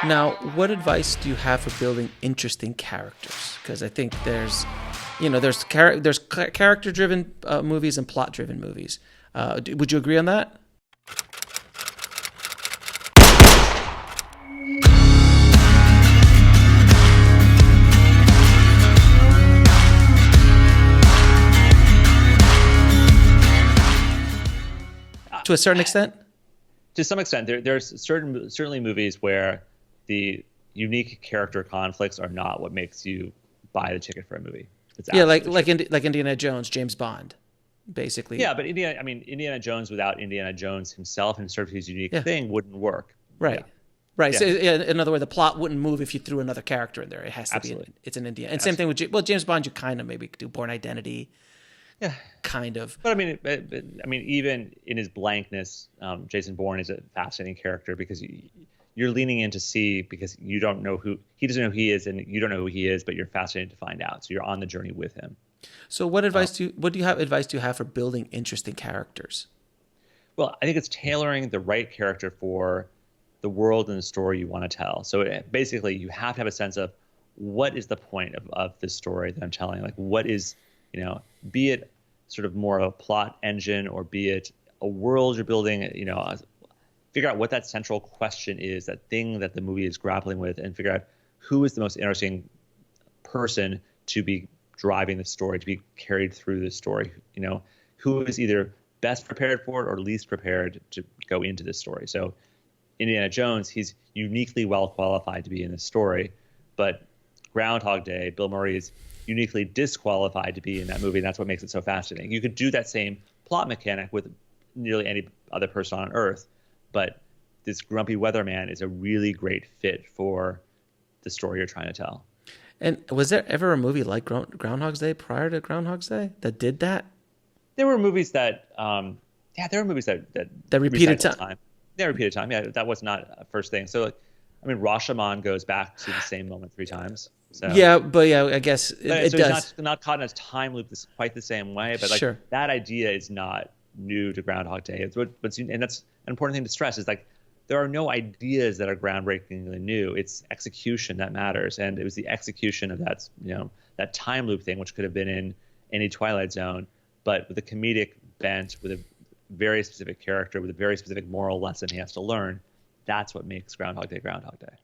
Now, what advice do you have for building interesting characters? Because I think there's character-driven movies and plot-driven movies. Would you agree on that? To a certain extent? To some extent. There's certainly movies where the unique character conflicts are not what makes you buy the ticket for a movie. Like Indiana Jones, James Bond, basically. Yeah, but Indiana Jones without Indiana Jones himself and sort of his unique thing wouldn't work. Right. Yeah. Right. Yeah. So in other words, the plot wouldn't move if you threw another character in there. It has to Absolutely. It's an Indiana. And same thing with James Bond. You kind of maybe do Born Identity. Yeah. Kind of. But even in his blankness, Jason Bourne is a fascinating character because you're leaning in to see, because you don't know he doesn't know who he is, and you don't know who he is, but you're fascinated to find out. So you're on the journey with him. So what advice do you have for building interesting characters? Well, I think it's tailoring the right character for the world and the story you want to tell. So basically, you have to have a sense of what is the point of this story that I'm telling. Like, what is, be it sort of more of a plot engine, or be it a world you're building, figure out what that central question is, that thing that the movie is grappling with, and figure out who is the most interesting person to be driving the story, to be carried through the story. Who is either best prepared for it or least prepared to go into this story. So Indiana Jones, he's uniquely well qualified to be in this story, but Groundhog Day, Bill Murray is uniquely disqualified to be in that movie, and that's what makes it so fascinating. You could do that same plot mechanic with nearly any other person on Earth, but this grumpy weatherman is a really great fit for the story you're trying to tell. And was there ever a movie like Groundhog's Day prior to Groundhog's Day that did that? There were movies that repeated time. They repeated time. Yeah, that was not a first thing. So, Rashomon goes back to the same moment 3 times. So, I guess it so does. It's not caught in a time loop quite the same way, but sure. That idea is not new to Groundhog Day. And that's an important thing to stress, is like, there are no ideas that are groundbreakingly new. It's execution that matters, and it was the execution of that that time loop thing, which could have been in any Twilight Zone, but with a comedic bent, with a very specific character, with a very specific moral lesson he has to learn. That's what makes Groundhog Day Groundhog Day.